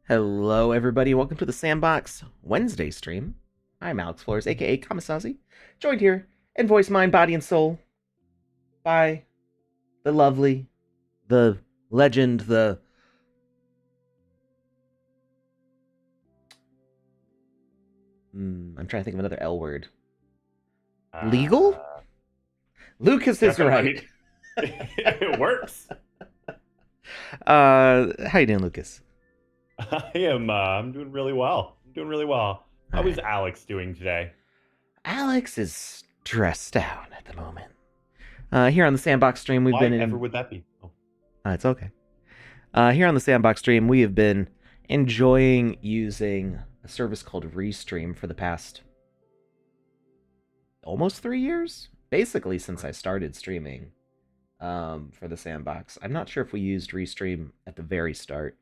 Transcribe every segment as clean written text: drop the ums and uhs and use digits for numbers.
Hello, everybody. Welcome to the Sandbox Wednesday stream. I'm Alex Flores, aka KamiSawZe, joined here in voice, mind, body, and soul by the lovely, the legend, the I'm trying to think of another L word. Legal? Uh, Lukus is Definitely. I right. mean, it works. How you doing, Lukus? I am. I'm doing really well. I'm doing really well. All How is right. Alex doing today? Alex is stressed out at the moment. Here on the Sandbox stream, we've Why been ever in. would that be? Oh, It's okay. Here on the Sandbox stream, we have been enjoying using a service called Restream for the past almost 3 years, basically since I started streaming for the Sandbox. I'm not sure if we used Restream at the very start,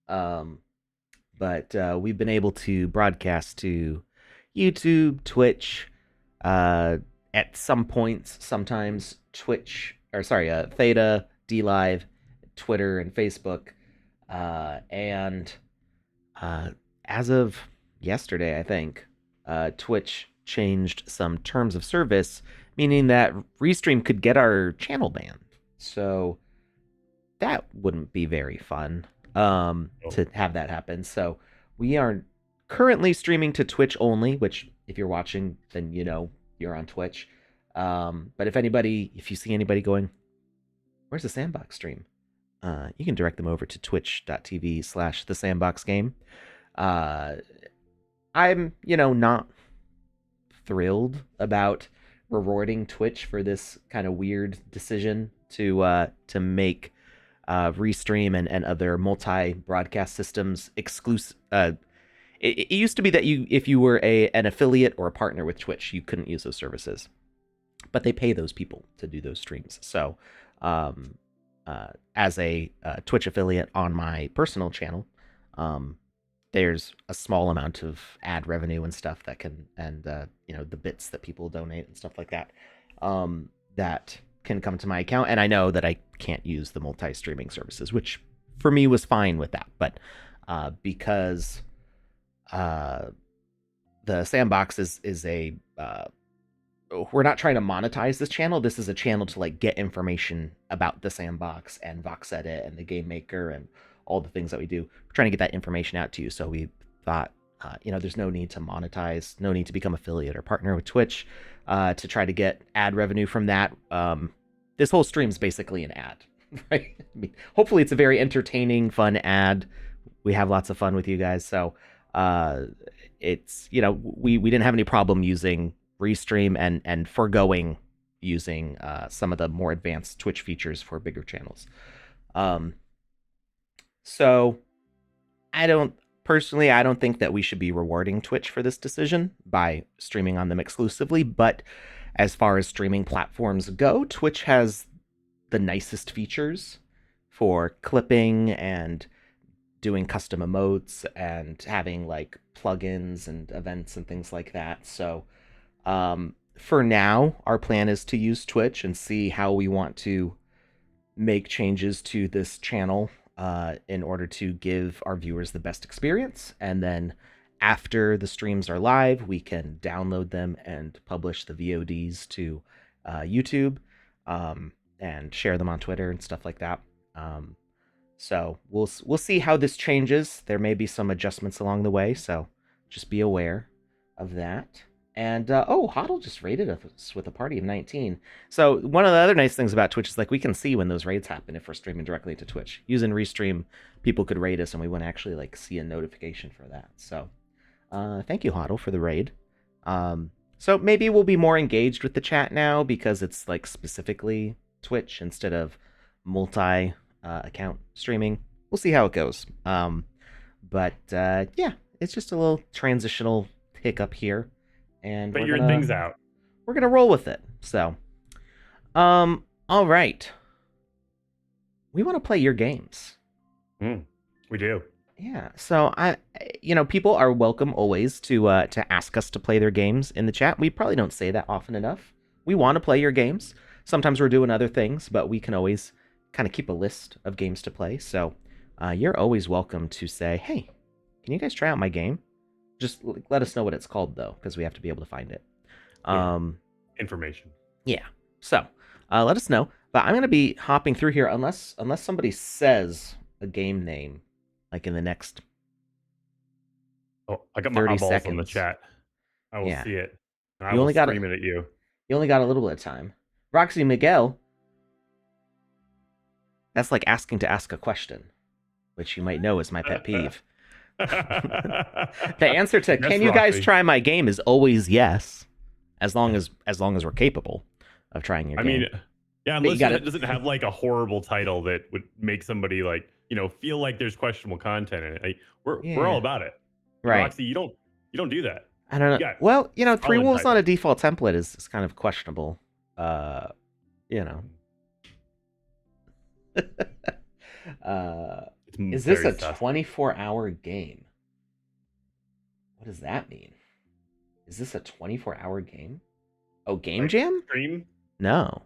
um, but we've been able to broadcast to YouTube, Twitch, uh, at some points, sometimes Twitch, or sorry, Theta, D Live, Twitter, and Facebook. And uh, as of yesterday, I think, Twitch changed some terms of service, meaning that Restream could get our channel banned. So that wouldn't be very fun oh. to have that happen. So we are currently streaming to Twitch only, which if you're watching, then you know you're on Twitch. But if you see anybody going, where's the Sandbox stream? You can direct them over to twitch.tv/the Sandbox game. Uh, I'm, not thrilled about rewarding Twitch for this kind of weird decision to make Restream and other multi-broadcast systems exclusive. It used to be that if you were an affiliate or a partner with Twitch, you couldn't use those services, but they pay those people to do those streams. So, as a Twitch affiliate on my personal channel, um, there's a small amount of ad revenue and stuff that can, and the bits that people donate and stuff like that, that can come to my account. And I know that I can't use the multi-streaming services, which for me was fine with that. But because uh, the Sandbox is a we're not trying to monetize this channel. This is a channel to like get information about the Sandbox and Vox Edit and the Game Maker and all the things that we do. We're trying to get that information out to you. So we thought, there's no need to monetize, no need to become affiliate or partner with Twitch to try to get ad revenue from that. This whole stream is basically an ad, right? I mean, hopefully it's a very entertaining, fun ad. We have lots of fun with you guys. So it's, we didn't have any problem using Restream and foregoing using some of the more advanced Twitch features for bigger channels. Um, so I don't think that we should be rewarding Twitch for this decision by streaming on them exclusively. But as far as streaming platforms go, Twitch has the nicest features for clipping and doing custom emotes and having like plugins and events and things like that. So for now, our plan is to use Twitch and see how we want to make changes to this channel in order to give our viewers the best experience. And then after the streams are live, we can download them and publish the VODs to YouTube, and share them on Twitter and stuff like that. So we'll see how this changes. There may be some adjustments along the way, so just be aware of that. And Hodl just raided us with a party of 19. So one of the other nice things about Twitch is like we can see when those raids happen if we're streaming directly to Twitch. Using Restream, people could raid us and we wouldn't actually like see a notification for that. So thank you, Hodl, for the raid. So maybe we'll be more engaged with the chat now because it's like specifically Twitch instead of multi account streaming. We'll see how it goes. But yeah, it's just a little transitional hiccup here, and Figuring things out. we're gonna roll with it. So, all right, we want to play your games. We do. Yeah. So people are welcome always to ask us to play their games in the chat. We probably don't say that often enough. We want to play your games. Sometimes we're doing other things, but we can always kind of keep a list of games to play. So you're always welcome to say, hey, can you guys try out my game? Just let us know what it's called, though, because we have to be able to find it. Information. Yeah. So let us know. But I'm going to be hopping through here unless somebody says a game name, like in the next Oh, I got my 30 eyeballs seconds. on the chat. I will Yeah. see it. And I You will only got scream it at you. You only got a little bit of time. Roxy Miguel, that's like asking to ask a question, which you might know is my pet peeve. The answer to Yes, can you guys Roxy. try my game is always yes, as long as we're capable of trying your game. I mean, yeah, unless it doesn't have like a horrible title that would make somebody like, feel like there's questionable content in it. Like, we're all about it. Right. Roxy, you don't do that. I don't know. Yeah, well, three wolves title. on a default template is kind of questionable. Is this a 24-hour game? What does that mean? Is this a 24-hour game? Oh, game like jam? Stream? No,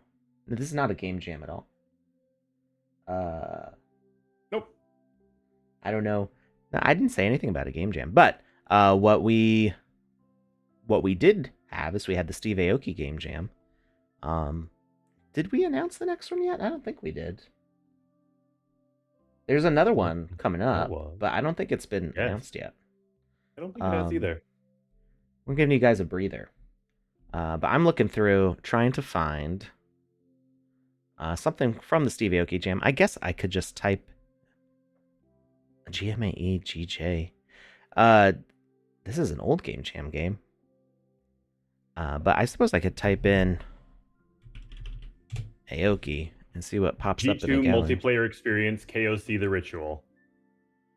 this is not a game jam at all. Nope. I don't know. No, I didn't say anything about a game jam, but what we did have is we had the Steve Aoki game jam. Did we announce the next one yet? I don't think we did. There's another one coming up, but I don't think it's been announced yet. I don't think it has either. We're giving you guys a breather. But I'm looking through, trying to find something from the Steve Aoki jam. I guess I could just type GMAE GJ. This is an old game jam game. But I suppose I could type in Aoki and see what pops up in the gallery. Multiplayer experience, KOC the Ritual.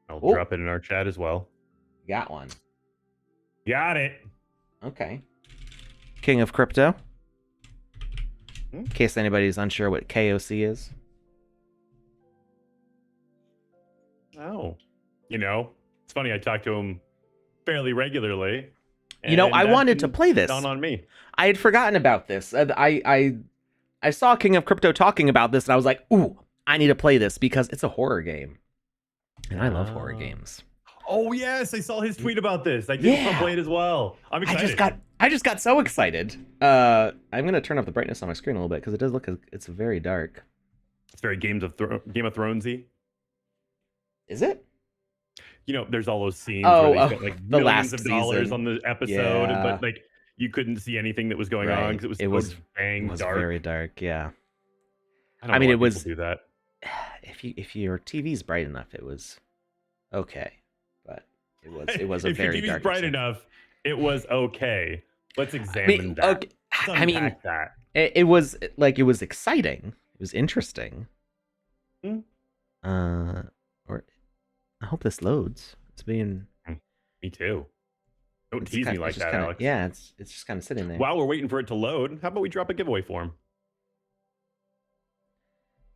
I'll drop it in our chat as well. Got one. Got it. Okay. King of Crypto. In case anybody's unsure what KOC is. Oh. It's funny, I talk to him fairly regularly. I wanted to play this. On me. I had forgotten about this. I saw King of Crypto talking about this, and I was like, ooh, I need to play this because it's a horror game. And I love horror games. Oh, yes. I saw his tweet about this. I did play it as well. I'm excited. I just got so excited. I'm going to turn up the brightness on my screen a little bit because it does look, it's very dark. It's very Game of Thrones-y. Is it? There's all those scenes where they spent like the millions last of dollars season. on the episode, but like you couldn't see anything that was going on because it was dark. Very dark. Yeah. I mean, it was do that. If your TV's bright enough, it was okay, but it was a very dark. If your TV's bright enough, it was okay. Let's examine that. Okay. That. It was like it was exciting. It was interesting. Or I hope this loads. It's being. Me too. Don't tease me like that, Alex. Yeah, it's just kind of sitting there. While we're waiting for it to load, how about we drop a giveaway form?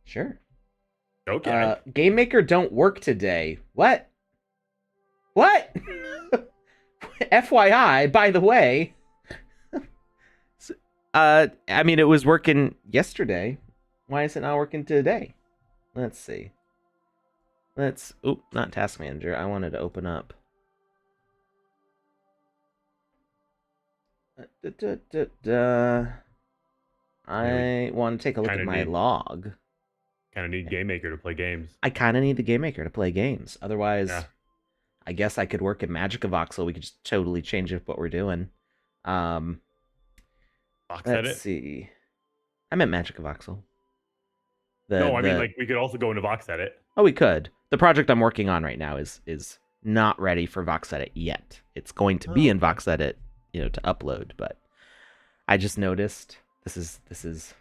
Sure. Okay. Game Maker don't work today. What? FYI, by the way. I mean, it was working yesterday. Why is it not working today? Let's see. Not Task Manager. I wanted to open up. I want to take a look at my log. Kind of need Game Maker to play games. I kind of need the Game Maker to play games. Otherwise, I guess I could work in Magic of Voxel. We could just totally change up what we're doing. Let's see. I meant Magic of Voxel. I mean, like, we could also go into Vox Edit. Oh, we could. The project I'm working on right now is not ready for Vox Edit yet. It's going to be in Vox Edit, to upload, but I just noticed this is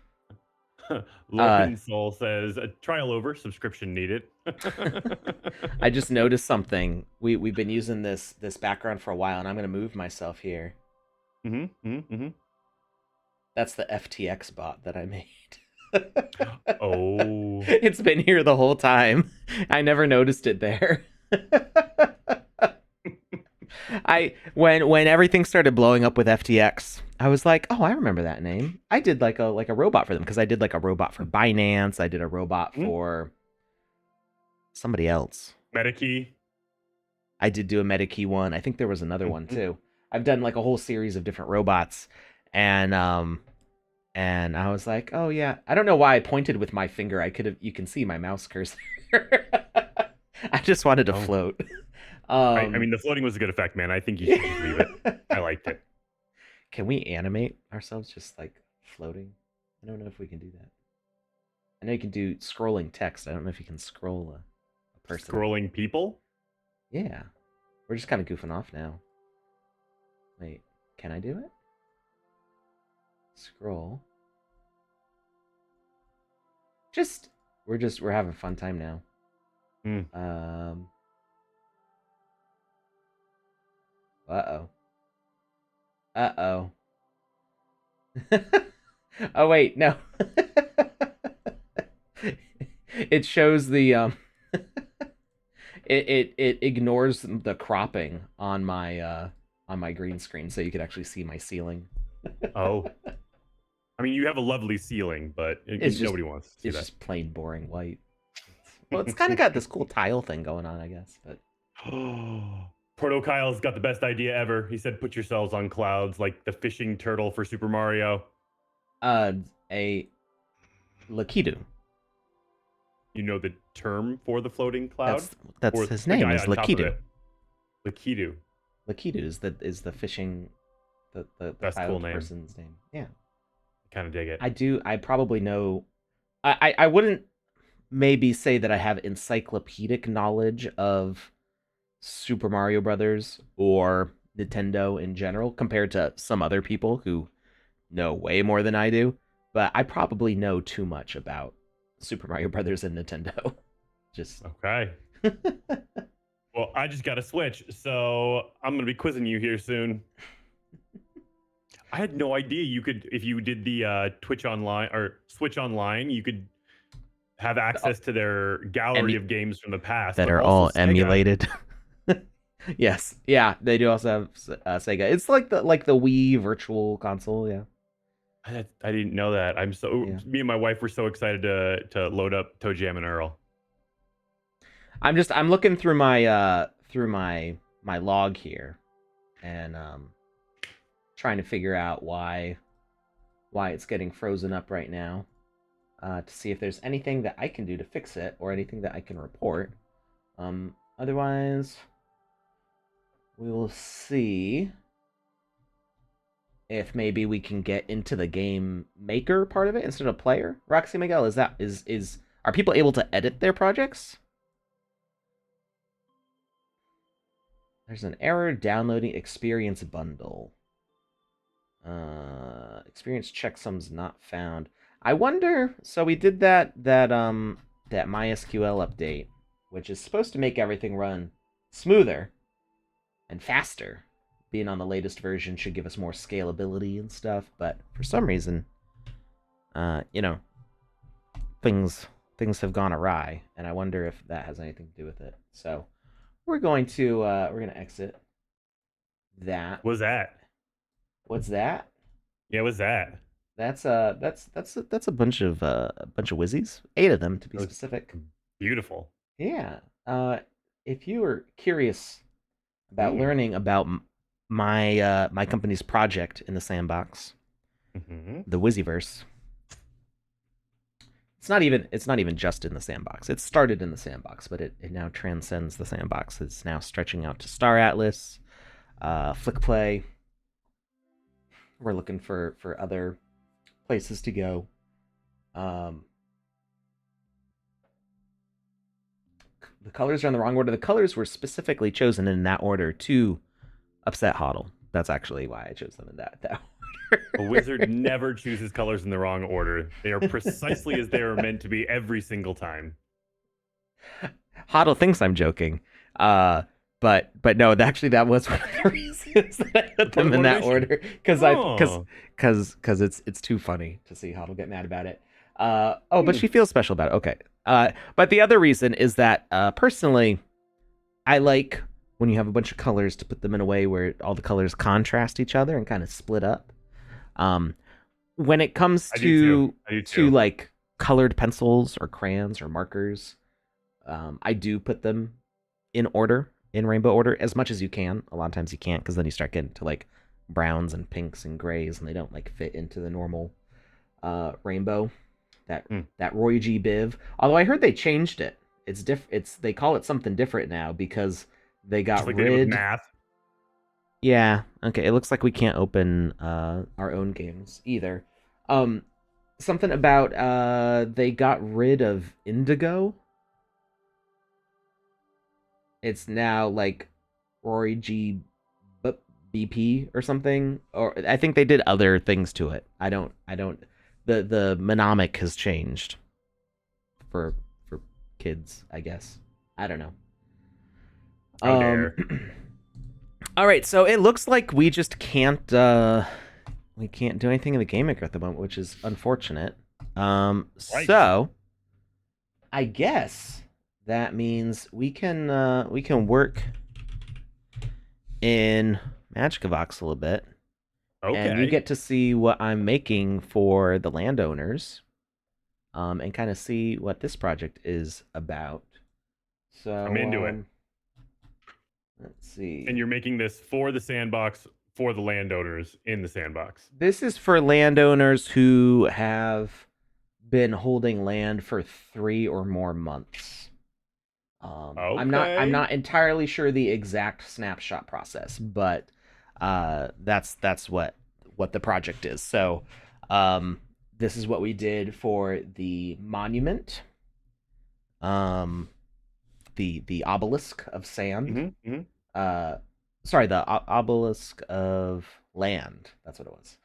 Logan Soul says a trial over, subscription needed. I just noticed something. We've been using this background for a while, and I'm gonna move myself here. That's the FTX bot that I made. Oh. It's been here the whole time. I never noticed it there. When everything started blowing up with FTX, I was like, oh, I remember that name. I did like a robot for them because I did like a robot for Binance. I did a robot for somebody else. Metakey. I did do a Metakey one. I think there was another one too. I've done like a whole series of different robots, and I was like, oh yeah. I don't know why I pointed with my finger. I could have. You can see my mouse cursor. I just wanted to float. I mean, the floating was a good effect, man. I think you should just leave it. I liked it. Can we animate ourselves just like floating? I don't know if we can do that. I know you can do scrolling text. I don't know if you can scroll a person. Scrolling people? Yeah. We're just kind of goofing off now. Wait, can I do it? Scroll. We're having a fun time now. Uh-oh. Uh-oh. Oh wait, no. It shows the it ignores the cropping on my green screen, so you could actually see my ceiling. Oh. I mean, you have a lovely ceiling, but nobody wants to see that. It's just plain boring white. Well, it's kind of got this cool tile thing going on, I guess. But Proto Kyle's got the best idea ever. He said, "Put yourselves on clouds like the fishing turtle for Super Mario." A Lakitu. You know the term for the floating cloud? That's his name is Lakitu. Lakitu. Lakitu is the fishing the cool name. Person's name. Yeah. Kind of dig it. I probably know. I wouldn't maybe say that I have encyclopedic knowledge of Super Mario Brothers or Nintendo in general compared to some other people who know way more than I do, but I probably know too much about Super Mario Brothers and Nintendo. Just okay. Well, I just got a Switch, so I'm gonna be quizzing you here soon. I had no idea you could, if you did the Twitch Online or Switch Online, you could have access to their gallery of games from the past that are all emulated. Yes, yeah, they do also have Sega. It's like the Wii Virtual Console, yeah. I didn't know that. Me and my wife were so excited to load up Toe Jam and Earl. I'm looking through my log here, and trying to figure out why it's getting frozen up right now, to see if there's anything that I can do to fix it or anything that I can report. Otherwise, we will see if maybe we can get into the game maker part of it instead of player. Roxy Miguel, are people able to edit their projects? There's an error downloading experience bundle. Experience checksums not found. I wonder. So we did that MySQL update, which is supposed to make everything run smoother and faster. Being on the latest version should give us more scalability and stuff, but for some reason, things have gone awry, and I wonder if that has anything to do with it. So we're going to exit that. What's that? What's that? Yeah, what's that? That's a bunch of Wizzies. 8 of them to be specific. Beautiful. Yeah. If you are curious about learning about my company's project in the Sandbox, the Wizziverse. It's not even just in the Sandbox. It started in the Sandbox, but it now transcends the Sandbox. It's now stretching out to Star Atlas, Flickplay. We're looking for other places to go. The colors are in the wrong order. The colors were specifically chosen in that order to upset Hoddle. That's actually why I chose them in that order. A wizard never chooses colors in the wrong order. They are precisely as they are meant to be every single time. Hoddle thinks I'm joking. But no, actually that was one of the reasons that I put them in that order, because it's too funny to see Hoddle get mad about it. But she feels special about it. Okay. But the other reason is that personally, I like when you have a bunch of colors to put them in a way where all the colors contrast each other and kind of split up. When it comes to like colored pencils or crayons or markers, I do put them in order, in rainbow order, as much as you can. A lot of times you can't, because then you start getting to like browns and pinks and grays, and they don't like fit into the normal rainbow. That Hmm. that Roy G. Biv. Although I heard they changed it. It's they call it something different now because they Just got like they did with rid. math. Yeah. Okay. It looks like we can't open our own games either. Um, something about they got rid of Indigo. It's now like Rory G. BP or something. Or I think they did other things to it. I don't. The mnemonic has changed for for kids, I guess. I don't know. How dare. All right, so it looks like we can't do anything in the game maker at the moment, which is unfortunate. Right. So I guess that means we can work in Magic Voxel a bit, and you Okay. get to see what I'm making for the landowners, and kind of see what this project is about. I'm So into it. let's see. And you're making this for the sandbox for the landowners in the sandbox. This is for landowners who have been holding land for 3 or more months. I'm Okay. not entirely sure the exact snapshot process, but that's what the project is. So this is what we did for the monument, um, the obelisk of sand. Hmm. Hmm. Uh, sorry, the obelisk of land. That's what it was.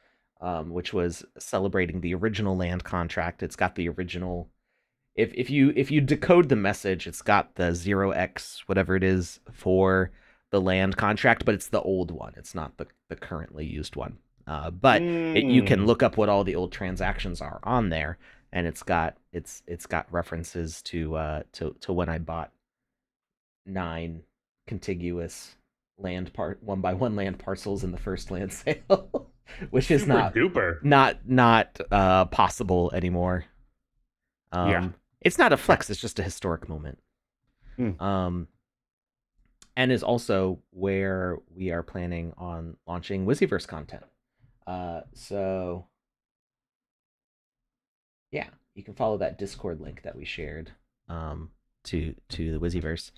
Which was celebrating the original land contract. It's got the original. If you decode the message, it's got the 0x whatever it is for the land contract, but it's the old one. It's not the currently used one. But you can Mm. look up what all the old transactions are on there, and it's got references to when I bought 9 contiguous land part 1 by 1 land parcels in the first land sale, which is Super duper. not possible anymore. Yeah. It's not a Yeah. flex; it's just a historic moment. Mm. Um, and is also where we are planning on launching Wiziverse content. So yeah, you can follow that Discord link that we shared to the Wiziverse.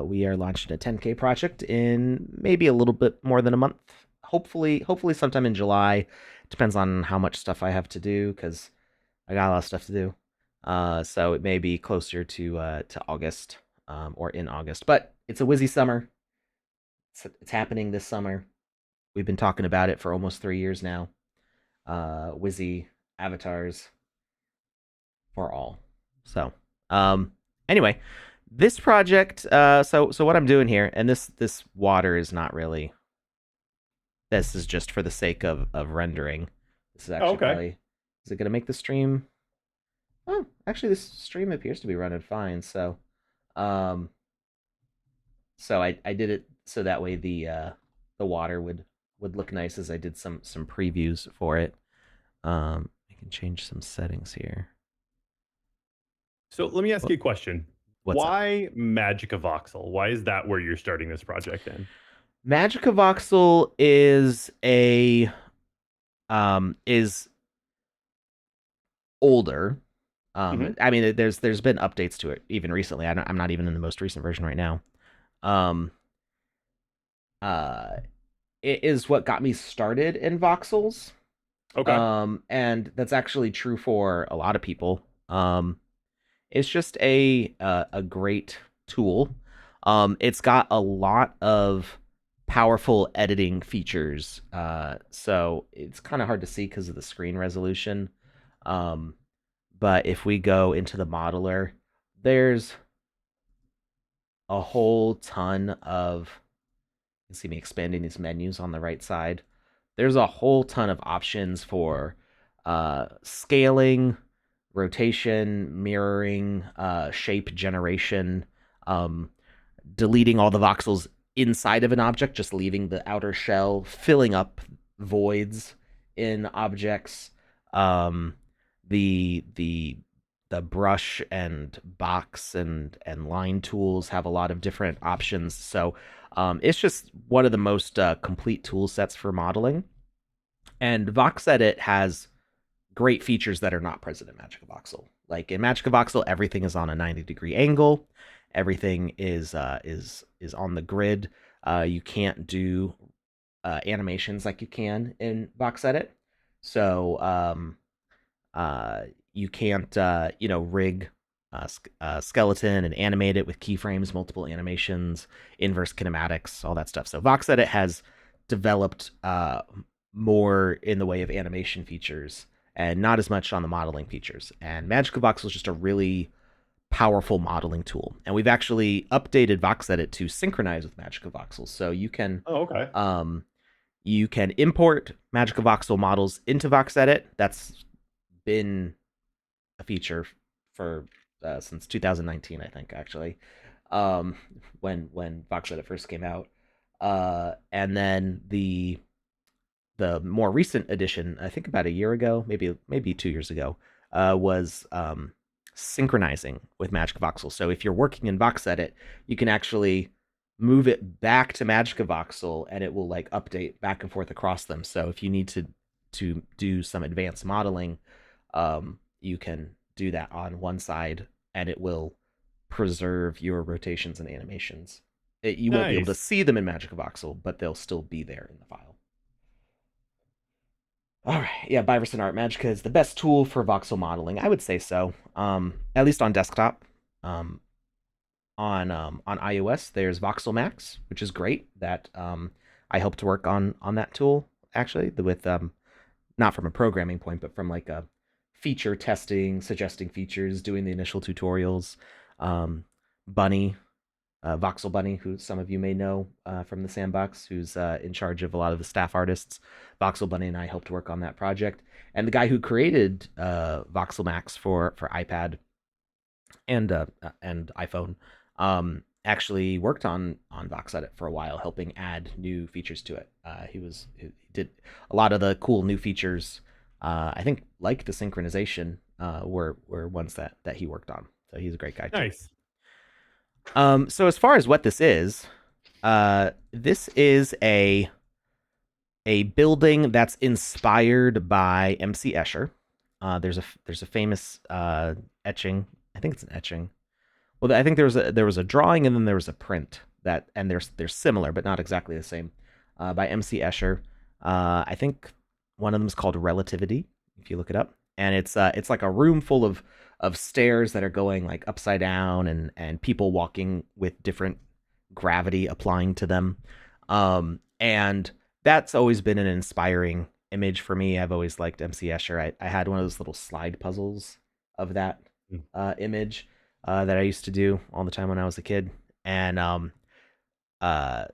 We are launching a 10K project in maybe a little bit more than a month. Hopefully sometime in July. Depends on how much stuff I have to do because I got a lot of stuff to do. So it may be closer to August, or in August. But it's a Wizzy summer. It's happening this summer. We've been talking about it for almost 3 years now. Wizzy avatars for all. So, anyway, this project. So what I'm doing here, and this water is not really. This is just for the sake of rendering. This is Oh, actually okay. probably. Is it gonna make the stream? Oh, actually, this stream appears to be running fine. Um, so I did it so that way the water would look nice as I did some previews for it. I can change some settings here. So let me ask you a question. What's up? Why Magica Voxel? Why is that where you're starting this project in? Magica Voxel is older. Hmm. I mean, there's been updates to it even recently. I'm not even in the most recent version right now. Um, uh, it is what got me started in voxels. Okay. And that's actually true for a lot of people. It's just a great tool. It's got a lot of powerful editing features. So it's kind of hard to see because of the screen resolution. Um, but if we go into the modeler, there's a whole ton of. You can see me expanding these menus on the right side. There's a whole ton of options for scaling, rotation, mirroring, shape generation, um, deleting all the voxels inside of an object, just leaving the outer shell, filling up voids in objects, um, the the brush and box and line tools have a lot of different options. So it's just one of the most complete tool sets for modeling. And VoxEdit has great features that are not present in Magic of Voxel. Like in Magic of Voxel, everything is on a 90-degree angle. Everything is on the grid. You can't do animations like you can in VoxEdit. So you can't rig skeleton and animate it with keyframes, multiple animations, inverse kinematics, all that stuff. So VoxEdit has developed more in the way of animation features and not as much on the modeling features. And Magic of Voxel is just a really powerful modeling tool. And we've actually updated VoxEdit to synchronize with Magic of Voxel. So Oh, okay. you can import Magic of Voxel models into VoxEdit. That's been a feature for since 2019, I think, actually, when VoxEdit first came out. And then the more recent edition, I think about a year ago, maybe 2 years ago, was synchronizing with Magic of Voxel. So if you're working in VoxEdit, you can actually move it back to Magic of Voxel, and it will like update back and forth across them. So if you need to do some advanced modeling, you can do that on one side, and it will preserve your rotations and animations. You won't be able to Nice. see them in Magic of Voxel, but they'll still be there in the file. All right, yeah, Byverson Art Magica is the best tool for voxel modeling. I would say so. At least on desktop. Um, on iOS, there's Voxel Max, which is great. That I helped work on that tool actually, with not from a programming point, but from like a feature testing, suggesting features, doing the initial tutorials. Bunny, Voxel Bunny, who some of you may know from the Sandbox, who's in charge of a lot of the staff artists. Voxel Bunny and I helped work on that project. And the guy who created Voxel Max for iPad and iPhone actually worked on VoxEdit for a while, helping add new features to it. He did a lot of the cool new features. I think like the synchronization were ones that he worked on. So he's a great guy too. Nice. So as far as what this is a building that's inspired by MC Escher. There's a famous etching. I think it's an etching. Well, I think there was a drawing and then there was a print and they're similar but not exactly the same by MC Escher. I think one of them is called Relativity. If you look it up, and it's like a room full of stairs that are going like upside down and people walking with different gravity applying to them. And that's always been an inspiring image for me. I've always liked MC Escher. I had one of those little slide puzzles of that Mm. image that I used to do all the time when I was a kid. And uh,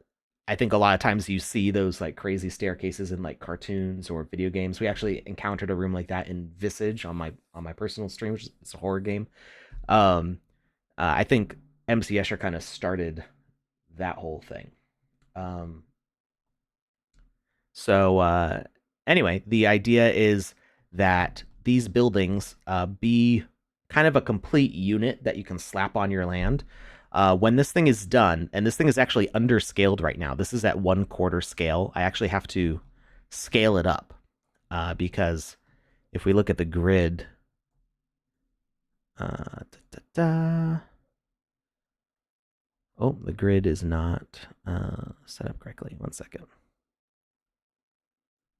I think a lot of times you see those like crazy staircases in like cartoons or video games. We actually encountered a room like that in Visage on my personal stream, which is a horror game. Um, I think MC Escher kind of started that whole thing. Um, so anyway, the idea is that these buildings be kind of a complete unit that you can slap on your land. When this thing is done, and this thing is actually underscaled right now. This is at 1/4 scale. I actually have to scale it up because if we look at the grid, oh, the grid is not set up correctly. 1 second.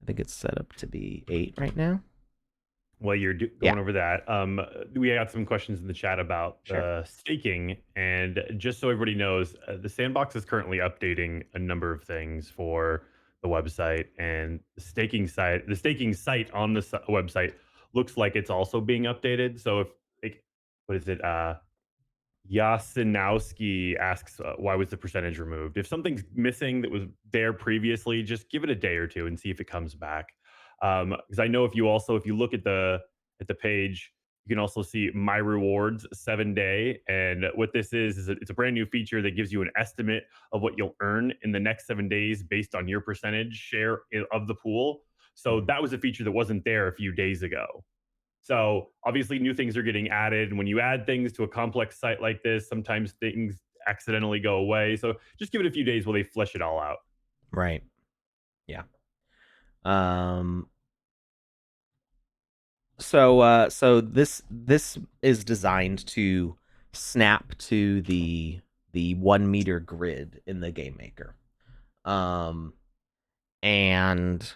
I think it's set up to be 8 right now. While you're going over that, we got some questions in the chat about Sure. staking, and just so everybody knows, the Sandbox is currently updating a number of things for the website, and the staking site on the website looks like it's also being updated. So if like, what is it? Yasinowski asks, why was the percentage removed? If something's missing that was there previously, just give it a day or two and see if it comes back. Because I know if you look at the page, you can also see my rewards 7 day. And what this is it's a brand new feature that gives you an estimate of what you'll earn in the next 7 days based on your percentage share of the pool. So that was a feature that wasn't there a few days ago. So obviously, new things are getting added, and when you add things to a complex site like this, sometimes things accidentally go away. So just give it a few days while they flesh it all out. Right. Yeah. Um. So this is designed to snap to the 1 meter grid in the game maker. Um. And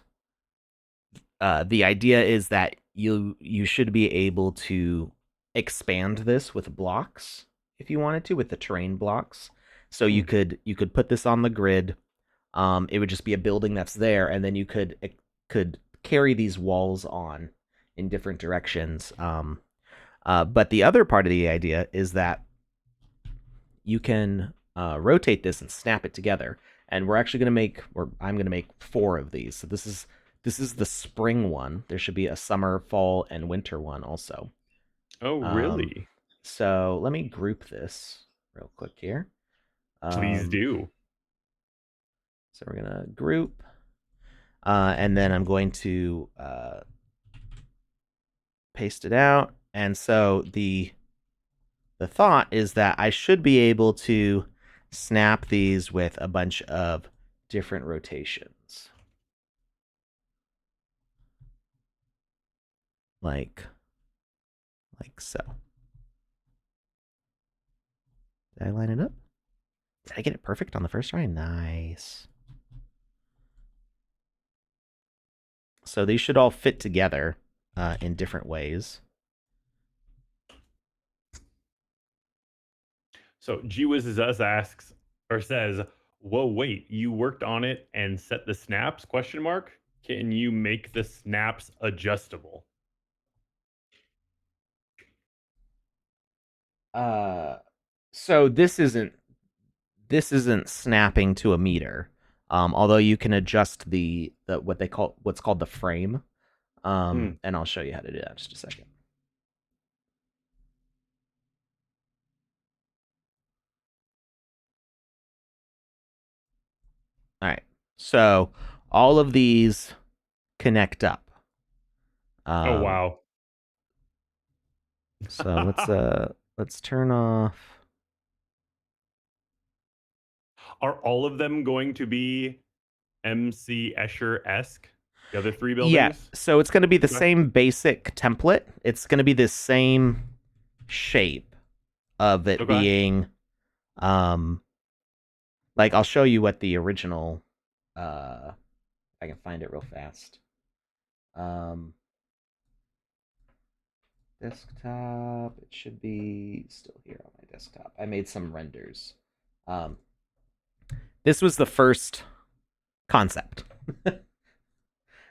the idea is that you should be able to expand this with blocks if you wanted to, with the terrain blocks. So Hmm. you could put this on the grid. It would just be a building that's there, and then you could carry these walls on in different directions. But the other part of the idea is that you can rotate this and snap it together. And we're actually going to make, or I'm going to make 4 of these. So this is the spring one. There should be a summer, fall, and winter one also. Oh, Um, really? so let me group this real quick here. Please Um, do. so we're gonna group, and then I'm going to paste it out. And so the thought is that I should be able to snap these with a bunch of different rotations. Like so. Did I line it up? Did I get it perfect on the first try? Nice. So these should all fit together in different ways. So GWiz is us asks or says, "Whoa, wait! You worked on it and set the snaps? Question mark. Can you make the snaps adjustable?" Uh, so this isn't snapping to a meter. Although you can adjust the what they call what's called the frame. Hmm. And I'll show you how to do that in just a second. All right. So all of these connect up. Oh, Um, wow. so let's turn off. Are all of them going to be MC Escher esque? The other three Yeah. buildings? So it's going to be the Okay. same basic template. It's going to be the same shape of it Okay. being um like I'll show you what the original I can find it real fast. Um desktop, it should be still here on my desktop. I made some renders. Um this was the first concept.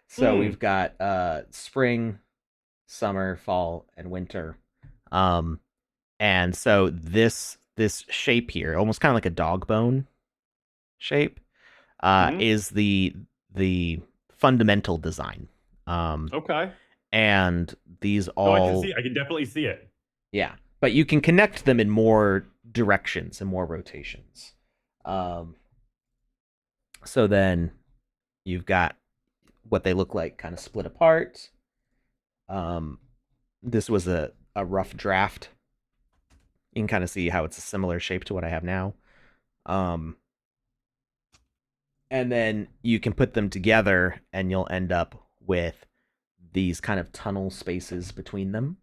So Hmm. we've got spring, summer, fall, and winter. Um and so this shape here, almost kind of like a dog bone shape, Hmm. is the fundamental design. Um, Okay. and these No, I can all, see. I can definitely see it. yeah, but you can connect them in more directions and more rotations. Um, so then you've got what they look like kind of split apart. Um, this was a rough draft. You can kind of see how it's a similar shape to what I have now. Um, and then you can put them together and you'll end up with these kind of tunnel spaces between them.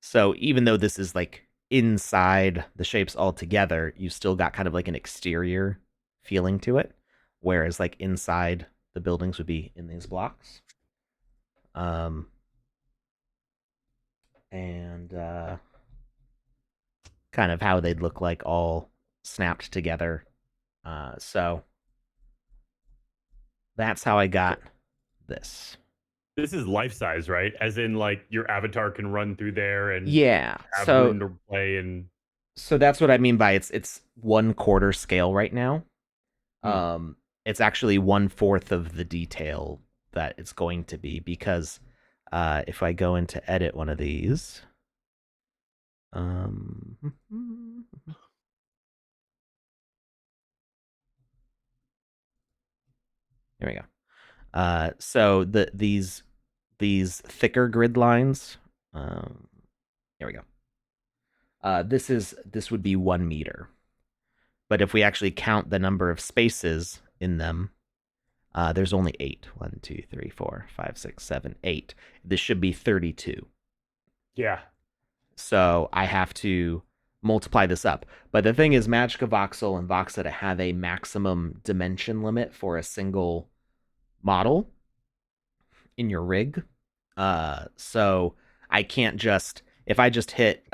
So even though this is like inside the shapes all together, you still got kind of like an exterior feeling to it, whereas like inside the buildings would be in these blocks. Um, and kind of how they'd look like all snapped together. So that's how I So got this. this is life size, right? As in, like, your avatar can run through there and Yeah. have room to play and. So that's what I mean by it's 1/4 scale right now. Hmm. Um, it's actually 1/4 of the detail that it's going to be because if I go into edit one of these, um, here we go. So these these thicker grid lines. Here we go. This would be 1 meter. But if we actually count the number of spaces in them, there's only 8. 1, 2, 3, 4, 5, 6, 7, 8. This should be 32. Yeah. So I have to multiply this up. But the thing is, Magica Voxel and Voxeta have a maximum dimension limit for a single model in your rig. So I can't just, if I just hit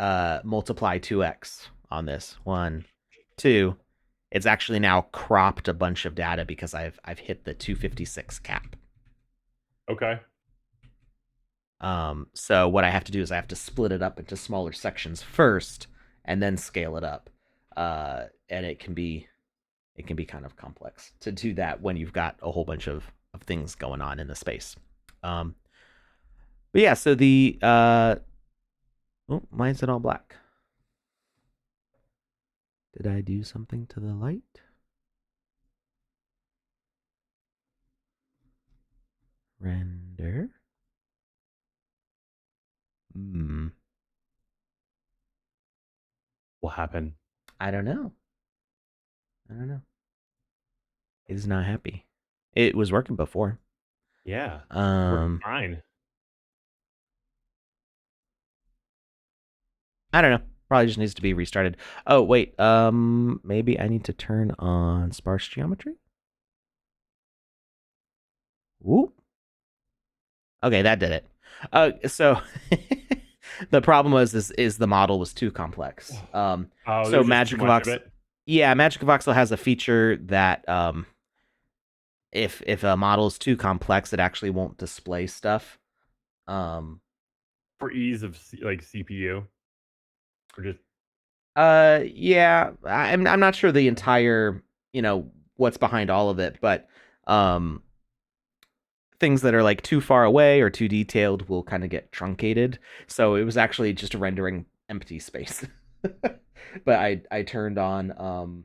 multiply 2x on this, 1, 2, it's actually now cropped a bunch of data because I've hit the 256 cap. Okay. So what I have to do is I have to split it up into smaller sections first and then scale it up. And it can be kind of complex to do that when you've got a whole bunch of things going on in the space. But yeah, so the oh, why is it all black? Did I do something to the light? Render. What happened? I don't know. It is not happy. It was working before. Yeah. Working fine. I don't know. Probably just needs to be restarted. Oh, wait. Maybe I need to turn on sparse geometry. Whoop. Okay, that did it. So the problem was is the model was too complex. So Magica Voxel, yeah, Magica Voxel has a feature that if a model is too complex, it actually won't display stuff. For ease of like CPU, or just yeah, I'm not sure the entire, what's behind all of it, but things that are like too far away or too detailed will kind of get truncated. So it was actually just rendering empty space. But I turned on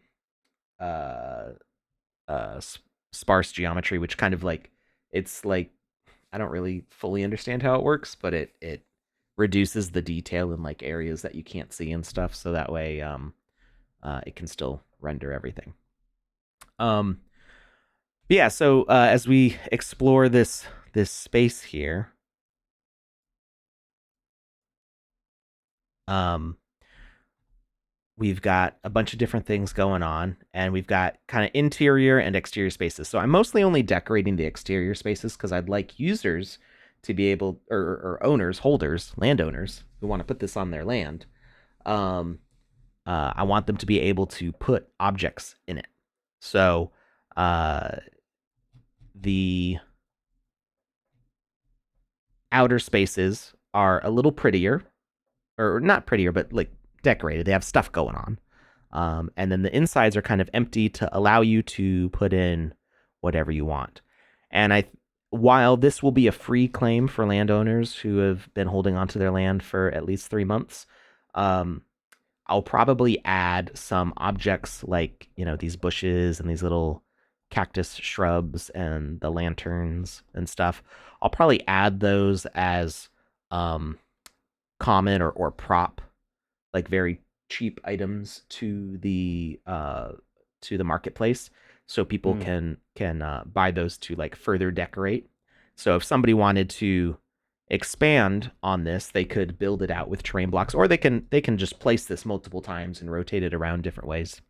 sparse geometry, which kind of like, it's like, I don't really fully understand how it works, but it reduces the detail in like areas that you can't see and stuff, so that way it can still render everything. Yeah, so as we explore this space here, we've got a bunch of different things going on, and we've got kind of interior and exterior spaces. So I'm mostly only decorating the exterior spaces because I'd like users to be able, or owners, holders, landowners who want to put this on their land. I want them to be able to put objects in it. So the outer spaces are a little prettier, or not prettier, but like decorated. They have stuff going on. And then the insides are kind of empty to allow you to put in whatever you want. And while this will be a free claim for landowners who have been holding onto their land for at least 3 months, I'll probably add some objects like, these bushes and these little cactus shrubs and the lanterns and stuff. I'll probably add those as common or prop, like very cheap items to the marketplace, so people can buy those to like further decorate. So if somebody wanted to expand on this, they could build it out with terrain blocks, or they can just place this multiple times and rotate it around different ways.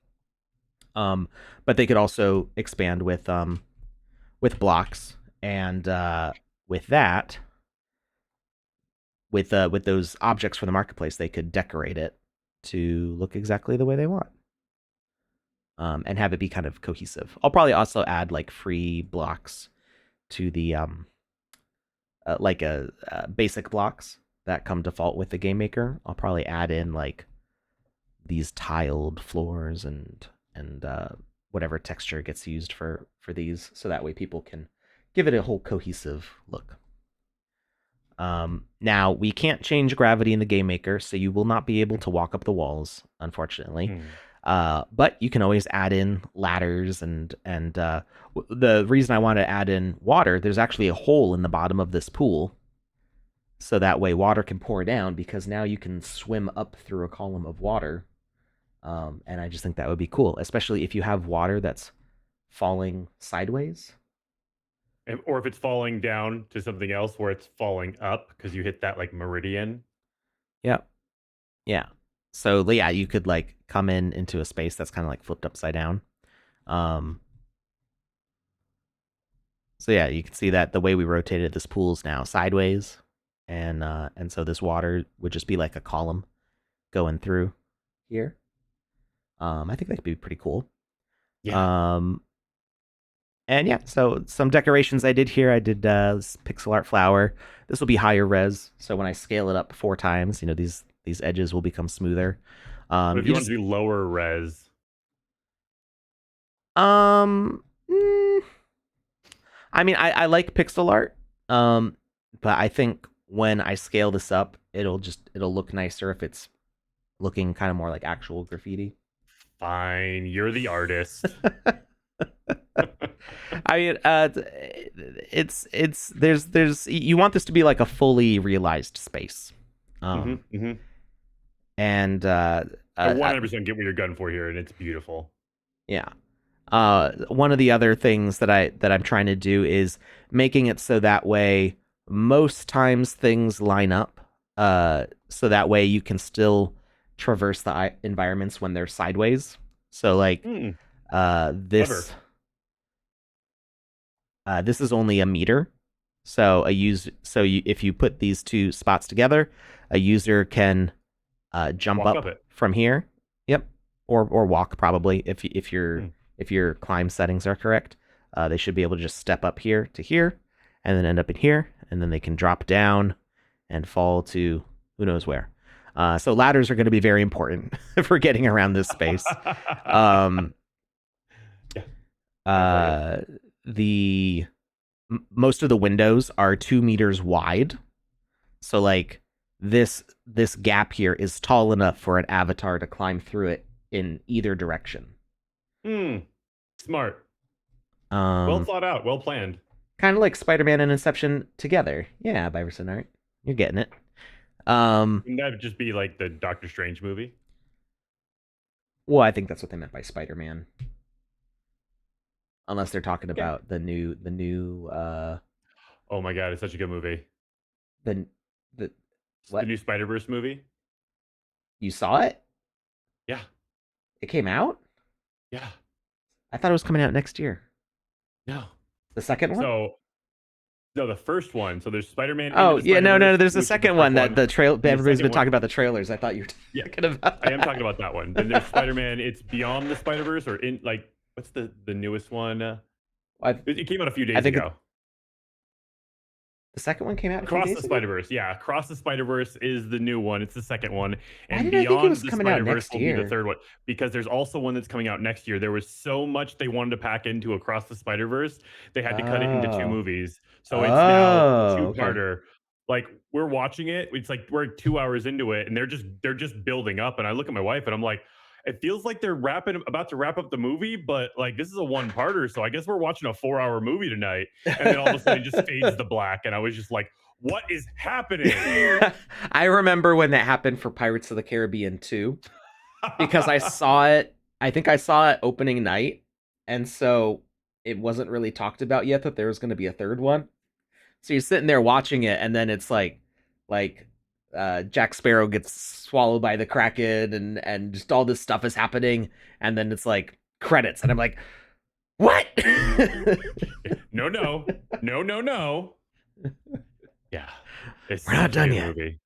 But they could also expand with blocks, and with that, with those objects from the marketplace, they could decorate it to look exactly the way they want, and have it be kind of cohesive. I'll probably also add like free blocks to the like basic blocks that come default with the game maker. I'll probably add in like these tiled floors and whatever texture gets used for these, so that way people can give it a whole cohesive look. Now we can't change gravity in the game maker, so you will not be able to walk up the walls, unfortunately. But you can always add in ladders and the reason I want to add in water, there's actually a hole in the bottom of this pool so that way water can pour down, because now you can swim up through a column of water. And I just think that would be cool, especially if you have water that's falling sideways. Or if it's falling down to something else where it's falling up because you hit that like meridian. Yeah. Yeah. So yeah, you could like come into a space that's kind of like flipped upside down. Um, so yeah, you can see that the way we rotated this pool's now sideways, and so this water would just be like a column going through here. I think that could be pretty cool. Yeah. Um, and yeah, so some decorations I did here. I did this pixel art flower. This will be higher res, so when I scale it up 4 times, these edges will become smoother. But if You you want just to do lower res, um, mm, I mean, I like pixel art, but I think when I scale this up, it'll look nicer if it's looking kind of more like actual graffiti. fine. You're the artist. I mean, it's there's you want this to be like a fully realized space, Mm-hmm, um, mm-hmm. and I 100% get what you're gunning for here, and it's beautiful. yeah. One of the other things that I'm trying to do is making it so that way most times things line up. So that way you can still traverse the environments when they're sideways. So like Mm, this clever. this is only a meter. So if you put these two spots together, a user can jump Walk up up it. from here. Yep, or walk probably Mm. if your climb settings are correct. They should be able to just step up here to here, and then end up in here, and then they can drop down and fall to who knows where. So ladders are going to be very important for getting around this space. Um, Yeah, I feel you. uh, the Most of the windows are 2 meters wide, so like this gap here is tall enough for an avatar to climb through it in either direction. Hmm. Smart. Well Um, thought out. Well planned. Kind of like Spider-Man and Inception together. Yeah, Byverson Art, you're getting it. Um, Wouldn't that just be like the Doctor Strange movie? well, I think that's what they meant by Spider-Man, unless they're talking Yeah. about the new Oh my god, it's such a good movie. the the It's the what new Spider-Verse movie. you saw it? Yeah. It came out. Yeah. I thought it was coming out next year. No. The second one? So no, the first one. So there's Spider-Man Into Oh the yeah, no. Spider-Verse, There's the which is the second first one that one, the trail. and the Everybody's second been one. talking about the trailers. I thought you were Yeah, talking about. I am talking about that one. Then there's Spider-Man. It's Beyond the Spider-Verse, or in like what's the newest one? I, It came out a few I days think ago. the second one came out a few Across the days ago. Spider-Verse, yeah. Across the Spider-Verse is the new one. It's the second one, Why and did I think it Beyond was the coming out Spider-Verse next will be the year? third one because there's also one that's coming out next year. There was so much they wanted to pack into Across the Spider-Verse, they had to cut it into two Oh, movies. So it's now a oh, okay. two-parter. Like we're watching it, it's like we're 2 hours into it, and they're just building up. And I look at my wife, and I'm like, it feels like they're about to wrap up the movie, but like this is a one-parter, so I guess we're watching a 4-hour movie tonight. And then all of a sudden, it just fades to black, and I was just like, what is happening? I remember when that happened for Pirates of the Caribbean 2 because I saw it. I think I saw it opening night, and so it wasn't really talked about yet that there was going to be a third one. So you're sitting there watching it, and then it's like Jack Sparrow gets swallowed by the Kraken, and just all this stuff is happening, and then it's like credits, and I'm like, what? No, no, no, no, no. Yeah, it's We're not such a done good yet. movie.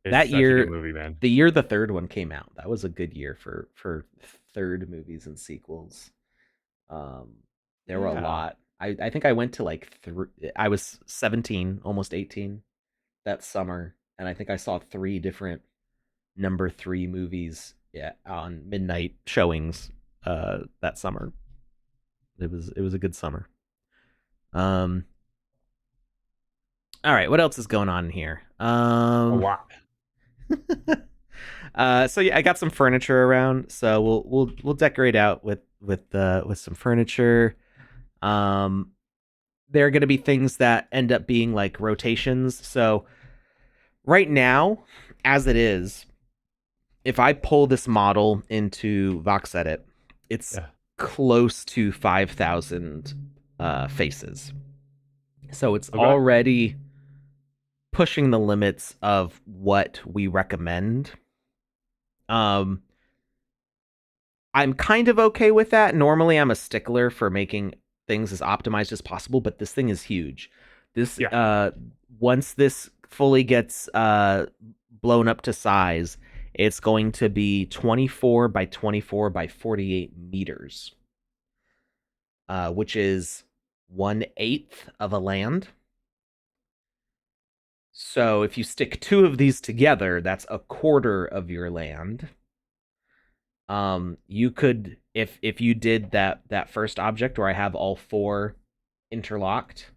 It's That such a good year, movie, man. the year the third one came out, that was a good year for third movies and sequels. Um, there were a Yeah. lot. I think I went to like I was 17, almost 18 that summer, and I think I saw 3 different number 3 movies, yeah, on midnight showings that summer. It was a good summer. Um all right, what else is going on here? A lot. So yeah, I got some furniture around, so we'll decorate out with some furniture. Um there are going to be things that end up being like rotations. So right now, as it is, if I pull this model into VoxEdit, it's Yeah. close to 5,000 faces. So it's Okay. already pushing the limits of what we recommend. Um, I'm kind of okay with that. Normally, I'm a stickler for making things as optimized as possible, but this thing is huge. This Yeah. once this fully gets blown up to size, it's going to be 24 by 24 by 48 meters, which is 1/8 of a land. So if you stick two of these together, that's a quarter of your land. You could, if you did that first object where I have all four interlocked.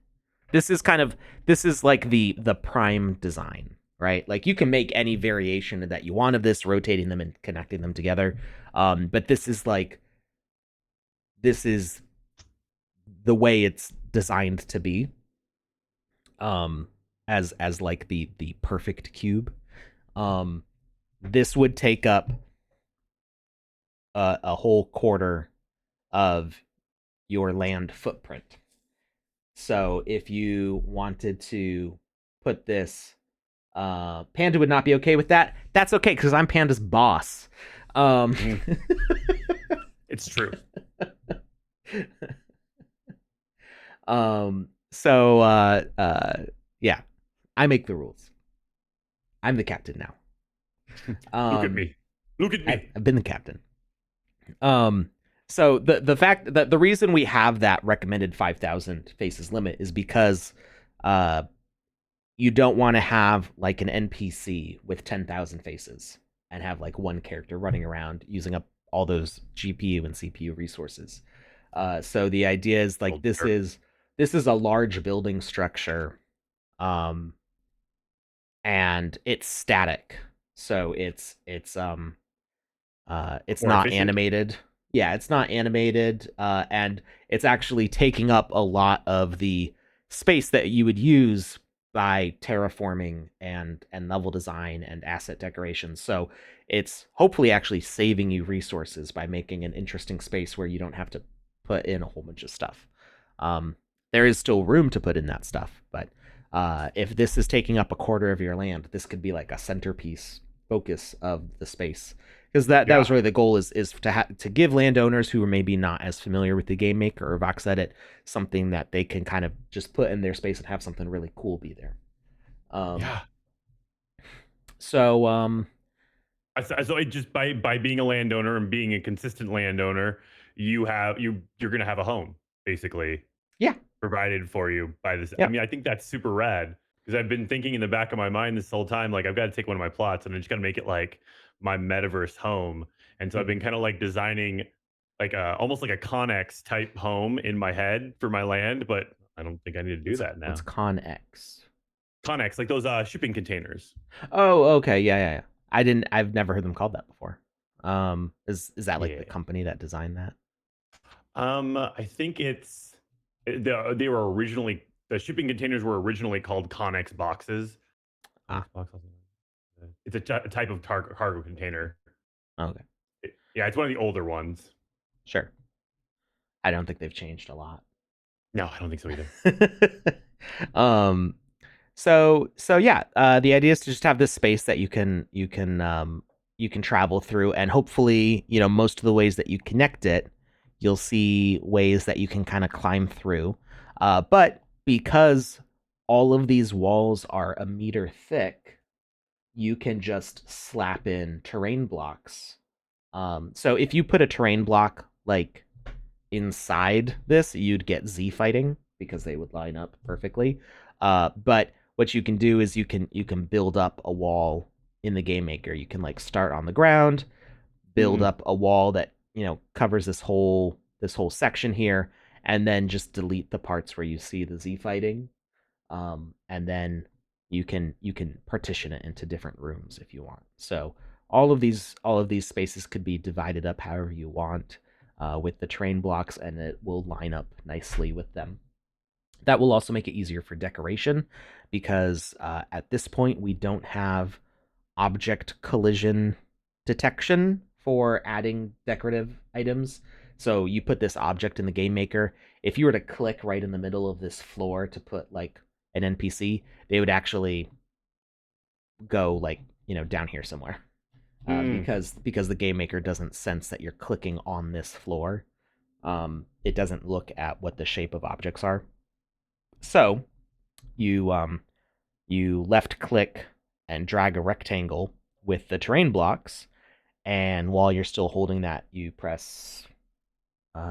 This is like the prime design, right? Like you can make any variation that you want of this, rotating them and connecting them together. But this is the way it's designed to be. Um, as like the perfect cube. Um, this would take up a whole quarter of your land footprint. So if you wanted to put this, Panda would not be okay with that. That's okay because I'm Panda's boss. Mhm. It's true. So yeah, I make the rules. I'm the captain now. Look at Um, me. Look at me. I've been the captain. Um, so the fact that the reason we have that recommended 5,000 faces limit is because uh you don't want to have like an NPC with 10,000 faces and have like one character running around using up all those GPU and CPU resources. So the idea is like Oh, sure. this is a large building structure, um, and it's static, so it's More not efficient. animated. Yeah, it's not animated, and it's actually taking up a lot of the space that you would use by terraforming and level design and asset decoration. So it's hopefully actually saving you resources by making an interesting space where you don't have to put in a whole bunch of stuff. Um, there is still room to put in that stuff, but if this is taking up a quarter of your land, this could be like a centerpiece focus of the space, because that Yeah. was really the goal is to give landowners who are maybe not as familiar with the game maker or Vox Edit something that they can kind of just put in their space and have something really cool be there. Um, Yeah. so So it just by being a landowner and being a consistent landowner, you're gonna have a home basically yeah, provided for you by this. I yeah, mean, I think that's super rad because I've been thinking in the back of my mind this whole time, like I've got to take one of my plots and I just got to make it like my metaverse home. And so I've been mhm. kind of like designing like almost like a Connex type home in my head for my land, but I don't think I need to do that What's now. Con X? Connex, like those shipping containers. Oh, okay, yeah, yeah, yeah. I've never heard them called that before. Is that like the Yeah. company that designed that? I think they were originally the shipping containers were originally called Connex boxes. Connex Ah, boxes. It's a type of cargo container. okay, Yeah, it's one of the older ones. sure. I don't think they've changed a lot. No, I don't think so either. um, so yeah, the idea is to just have this space that you can travel through, and hopefully, most of the ways that you connect it, you'll see ways that you can kind of climb through. But because all of these walls are a meter thick, you can just slap in terrain blocks. So if you put a terrain block like inside this, you'd get Z fighting because they would line up perfectly. But what you can do is you can build up a wall in the game maker. You can like start on the ground, build Mhm. up a wall that covers this whole section here, and then just delete the parts where you see the Z fighting. And then you can partition it into different rooms if you want. So all of these spaces could be divided up however you want, with the terrain blocks, and it will line up nicely with them. That will also make it easier for decoration because at this point we don't have object collision detection for adding decorative items. So you put this object in the game maker. If you were to click right in the middle of this floor to put like an NPC, they would actually go like, down here somewhere. Hmm. Because the game maker doesn't sense that you're clicking on this floor. It doesn't look at what the shape of objects are. So you left click and drag a rectangle with the terrain blocks, and while you're still holding that, you press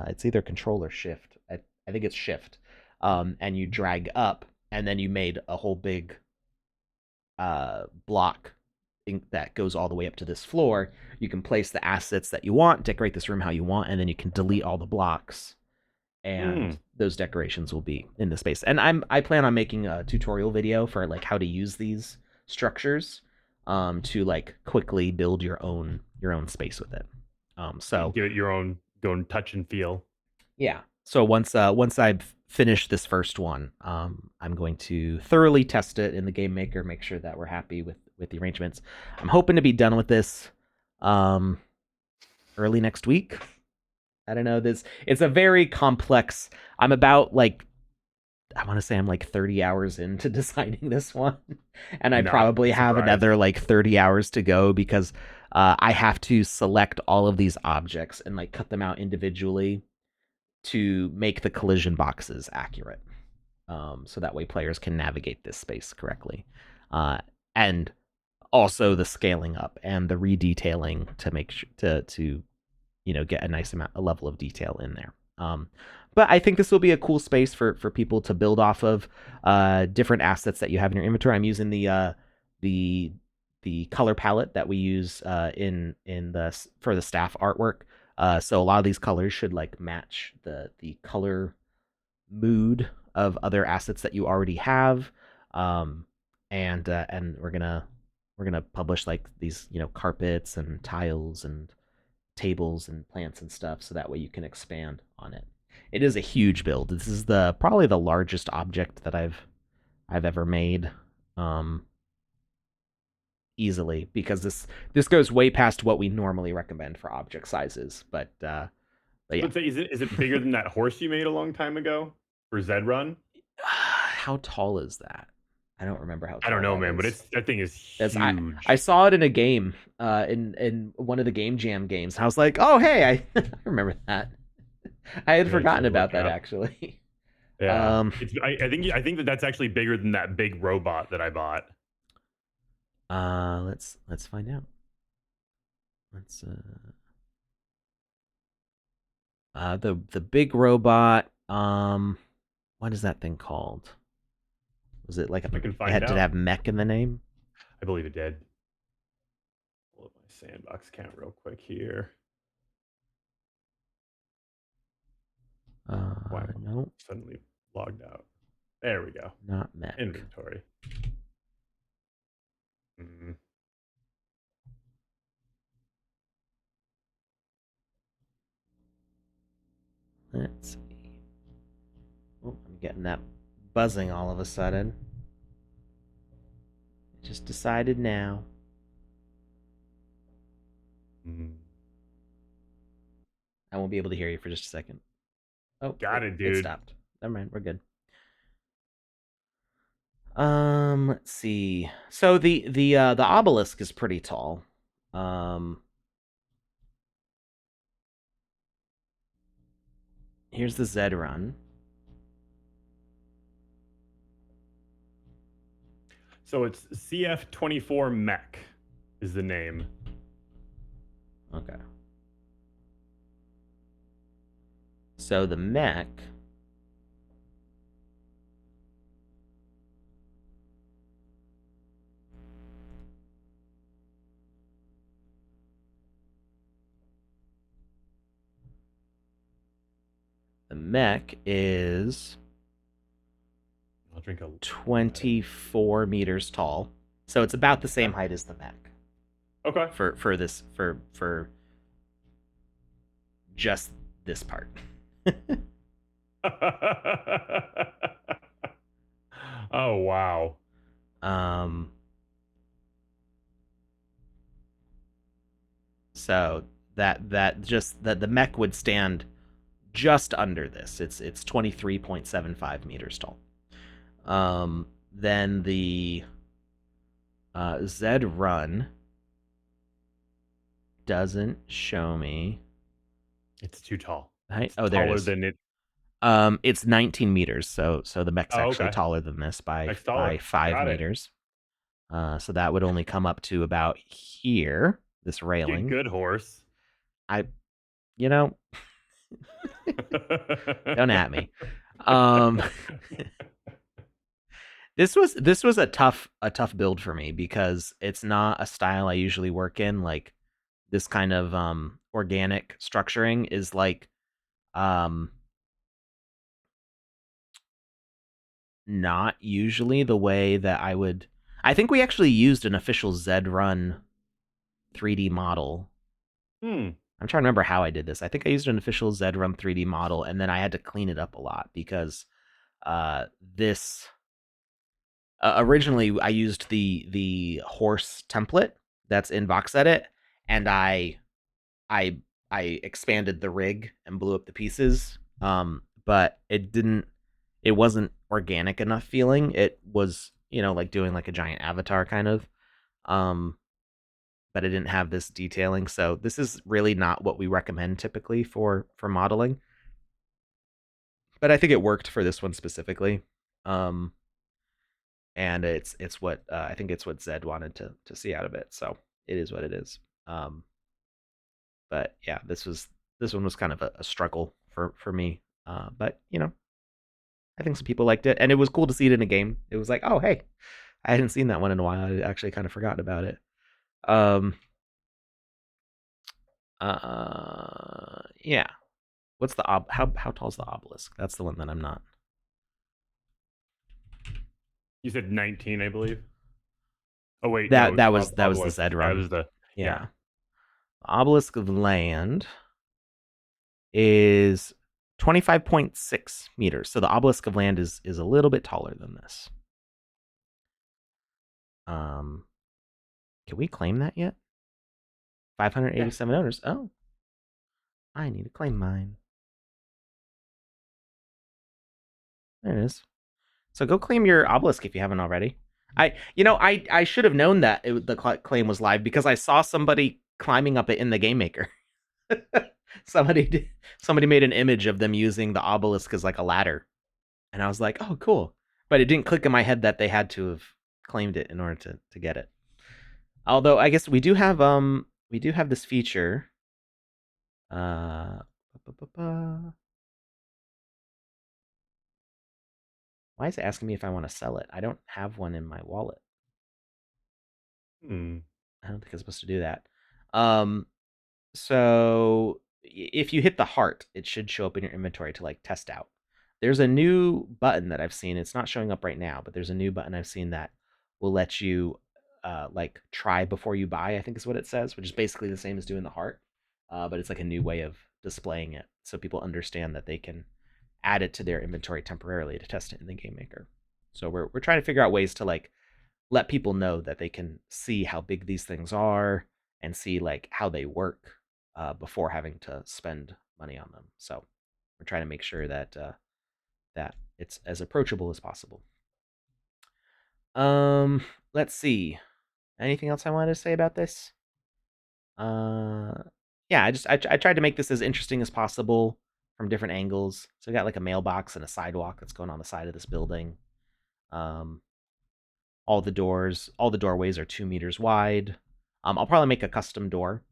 it's either Control or Shift. I think it's Shift, and you drag up, and then you made a whole big block that goes all the way up to this floor. You can place the assets that you want, decorate this room how you want, and then you can delete all the blocks, and those decorations will be in the space. And I plan on making a tutorial video for like how to use these structures to like quickly build your own space with it. So Give it your own touch and feel. yeah. So once I've finished this first one, I'm going to thoroughly test it in the game maker, make sure that we're happy with the arrangements. I'm hoping to be done with this early next week. I don't know. It's a very complex. I'm about like I want to say I'm like 30 hours into designing this one, and I Not probably have surprised. another like 30 hours to go because I have to select all of these objects and like cut them out individually to make the collision boxes accurate, so that way players can navigate this space correctly, and also the scaling up and the redetailing to make sure to get a level of detail in there. But I think this will be a cool space for people to build off of different assets that you have in your inventory. I'm using the color palette that we use for the staff artwork. So a lot of these colors should like match the color mood of other assets that you already have. And we're gonna publish like these carpets and tiles and tables and plants and stuff, so that way you can expand on it. It is a huge build. This is probably the largest object that I've ever made, easily, because this goes way past what we normally recommend for object sizes. But yeah. Let's say, is it bigger than that horse you made a long time ago for Zed Run? How tall is that? I don't remember how tall I don't know, man, is. but that thing is That's, huge. I saw it in a game, in one of the Game Jam games. I was like, oh hey, I remember that. I had forgotten about that actually. Yeah, I think that's actually bigger than that big robot that I bought. Let's find out. Let's the big robot. What is that thing called? Was it like I can find did out. it have mech in the name? I believe it did. Pull up my Sandbox account real quick here. Why am I No. suddenly logged out? There we go. Not mech. Inventory. Let's see. Oh, I'm getting that buzzing all of a sudden. I just decided now. I won't be able to hear you for just a second. Oh, got it, dude. It stopped. Never mind, we're good. Let's see. So the obelisk is pretty tall. Here's the Zed Run. So it's CF24 Mech is the name. Okay. So the mech is I'll drink a 24 meters tall. So it's about the same height as the mech. Okay. For just this part. Oh wow. Um, so that just that the mech would stand just under this. It's 23.75 meters tall. Then the Zed Run doesn't show me. It's too tall. Height. It's Oh, there it taller is. than it. It's 19 meters, so the mech's Oh, actually okay. taller than this by Next taller. 5 Got it. meters. So that would only come up to about here. This Get railing. good, horse. I, you know, don't at me. Um, this was a tough build for me because it's not a style I usually work in. Like this kind of organic structuring is like um not usually the way that I would. I think we actually used an official Zed Run 3D model. Hmm. I'm trying to remember how I did this. I think I used an official Zed Run 3D model, and then I had to clean it up a lot because this originally I used the horse template that's in VoxEdit, and I I expanded the rig and blew up the pieces. But it wasn't organic enough feeling. It was, like doing like a giant avatar kind of. Um, but it didn't have this detailing. So this is really not what we recommend typically for modeling. But I think it worked for this one specifically. Um, and it's what I think it's what Zed wanted to see out of it. So it is what it is. Um, but yeah, this one was kind of a struggle for me. But I think some people liked it, and it was cool to see it in a game. It was like, oh hey, I hadn't seen that one in a while. I actually kind of forgot about it. Um, yeah. What's the how tall is the obelisk? That's the one that I'm not. You said 19, I believe. Oh wait, That no, that was that was the obelisk. Zed That run. was the yeah. Yeah, the obelisk of land is 25.6 meters. So the obelisk of land is a little bit taller than this. Um, can we claim that yet? Yeah. 587 owners. Oh, I need to claim mine. There it is. So go claim your obelisk if you haven't already. I should have known that the claim was live because I saw somebody climbing up it in the game maker. Somebody made an image of them using the obelisk as like a ladder, and I was like, oh cool. But it didn't click in my head that they had to have claimed it in order to get it. Although I guess we do have this feature. Uh, why is it asking me if I want to sell it? I don't have one in my wallet. Hmm. I don't think I'm supposed to do that. Um, so if you hit the heart, it should show up in your inventory to like test out. There's a new button that I've seen. It's not showing up right now, but there's a new button I've seen that will let you like try before you buy, I think is what it says, which is basically the same as doing the heart. But it's like a new way of displaying it so people understand that they can add it to their inventory temporarily to test it in the game maker. So we're trying to figure out ways to like let people know that they can see how big these things are and see like how they work before having to spend money on them. So we're trying to make sure that it's as approachable as possible. Let's see. Anything else I wanted to say about this? Uh, yeah, I tried to make this as interesting as possible from different angles. So we got like a mailbox and a sidewalk that's going on the side of this building. Um, all the doorways are 2 meters wide. I'll probably make a custom door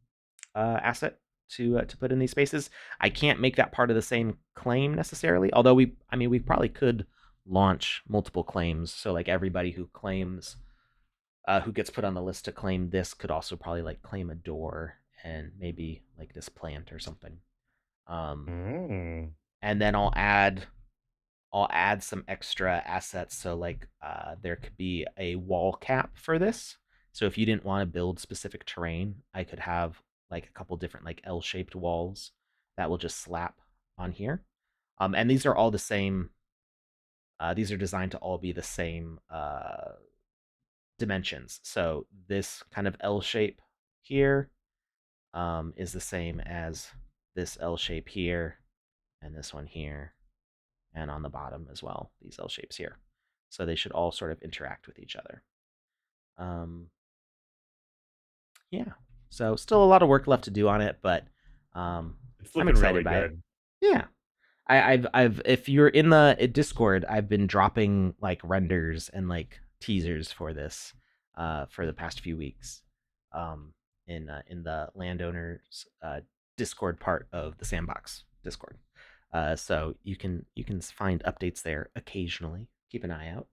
asset to put in these spaces. I can't make that part of the same claim necessarily, although we probably could launch multiple claims. So like everybody who claims who gets put on the list to claim this could also probably like claim a door and maybe like this plant or something. Um, Mm. and then I'll add some extra assets. So like there could be a wall cap for this. So if you didn't want to build specific terrain, I could have like a couple different like L-shaped walls that will just slap on here. And these are all the same These are designed to all be the same dimensions. So this kind of L shape here is the same as this L shape here, and this one here, and on the bottom as well, these L shapes here. So they should all sort of interact with each other. Yeah. So still a lot of work left to do on it, but I'm It's looking excited really by it. good. Yeah. I've if you're in the Discord, I've been dropping like renders and like teasers for this for the past few weeks in the landowners Discord part of the Sandbox Discord. So you can find updates there occasionally. Keep an eye out.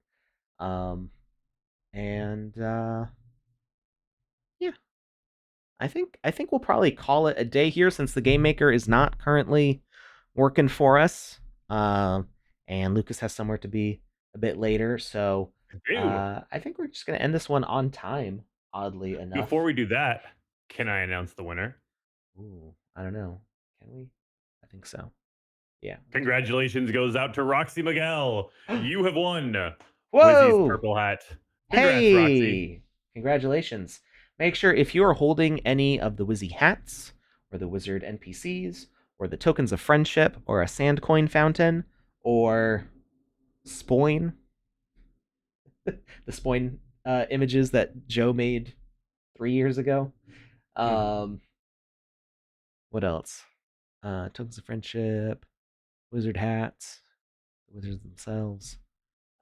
And yeah, I think we'll probably call it a day here since the game maker is not currently working for us. And Lukus has somewhere to be a bit later, so Ew. I think we're just gonna end this one on time. Oddly enough. Before we do that, can I announce the winner? Ooh, I don't know. Can we? I think so. Yeah. Congratulations goes out to Roxy Miguel. You have won Wizzy's Whoa! purple hat. Congrats, Roxy. Hey! Congratulations. Make sure if you are holding any of the Wizzy hats, or the wizard NPCs, or the tokens of friendship, or a sand coin fountain, or Spoin, the Spoin images that Joe made 3 years ago. What else? Tokens of friendship, wizard hats, the wizards themselves,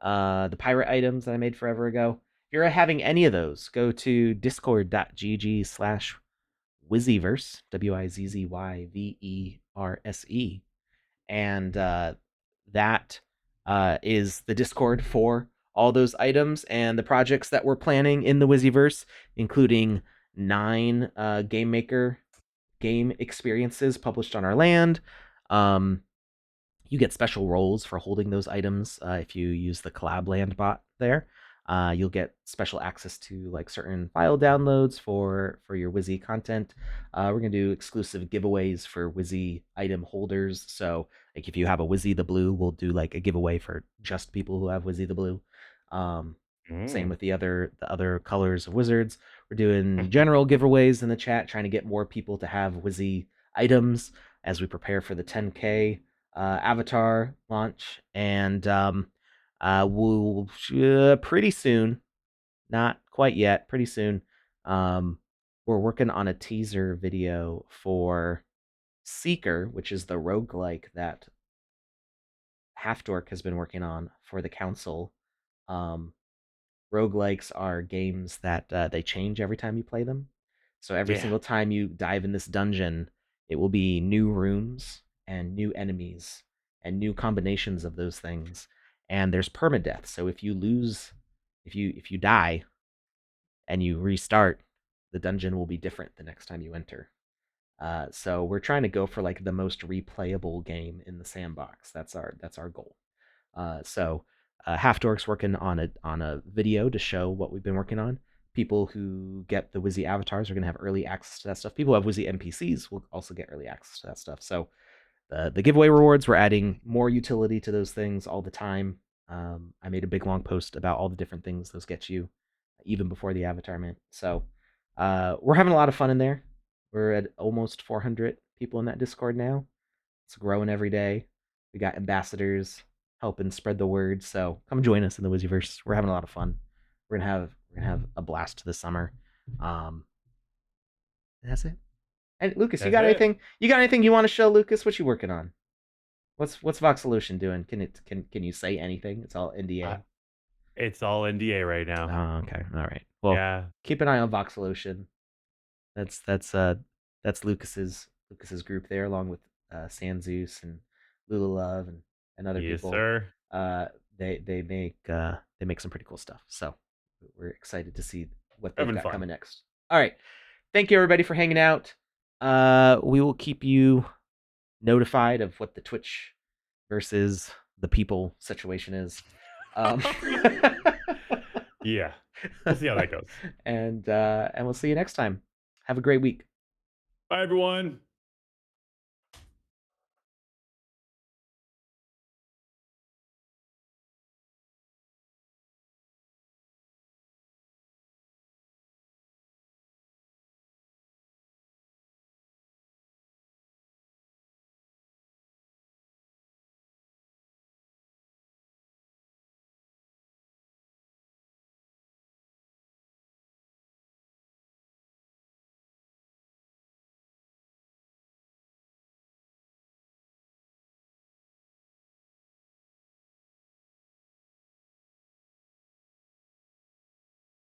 the pirate items that I made forever ago. If you're having any of those, go to discord.gg/Wizzyverse, WIZZYVERSE, and that is the Discord for all those items and the projects that we're planning in the Wizzyverse, including 9 Game Maker game experiences published on our land. You get special roles for holding those items if you use the collab land bot there. You'll get special access to like certain file downloads for your Wizzy content. We're gonna do exclusive giveaways for Wizzy item holders. So like if you have a Wizzy the Blue, we'll do like a giveaway for just people who have Wizzy the Blue. Same with the other colors of wizards. We're doing general giveaways in the chat, trying to get more people to have Wizzy items as we prepare for the 10K avatar launch, and we'll pretty soon, not quite yet, pretty soon, we're working on a teaser video for Seeker, which is the roguelike that Half Dork has been working on for the council. Roguelikes are games that they change every time you play them. So every single time you dive in this dungeon, it will be new rooms and new enemies and new combinations of those things. And there's permadeath. So if you lose, if you die and you restart, the dungeon will be different the next time you enter. So we're trying to go for like the most replayable game in the sandbox. That's our goal. So Half Dork's working on a video to show what we've been working on. People who get the Wizzy avatars are going to have early access to that stuff. People who have Wizzy NPCs will also get early access to that stuff. So the giveaway rewards, we're adding more utility to those things all the time. I made a big long post about all the different things those get you, even before the avatar mint. So we're having a lot of fun in there. We're at almost 400 people in that Discord now. It's growing every day. We got ambassadors helping spread the word. So come join us in the Wizzyverse. We're having a lot of fun. We're gonna have a blast this summer. That's it. And Lukus, you got anything? You got anything you want to show, Lukus? What you working on? What's Voxolution doing? Can you say anything? It's all NDA. It's all NDA right now. Oh, okay. All right. Well, keep an eye on Voxolution. That's Lukus's group there, along with Sanzeus and Lula and other people. Yes, sir. They make some pretty cool stuff. So we're excited to see what they've got coming next. All right. Thank you everybody for hanging out. We will keep you notified of what the Twitch versus the people situation is. Yeah. We'll see how that goes. And we'll see you next time. Have a great week. Bye, everyone.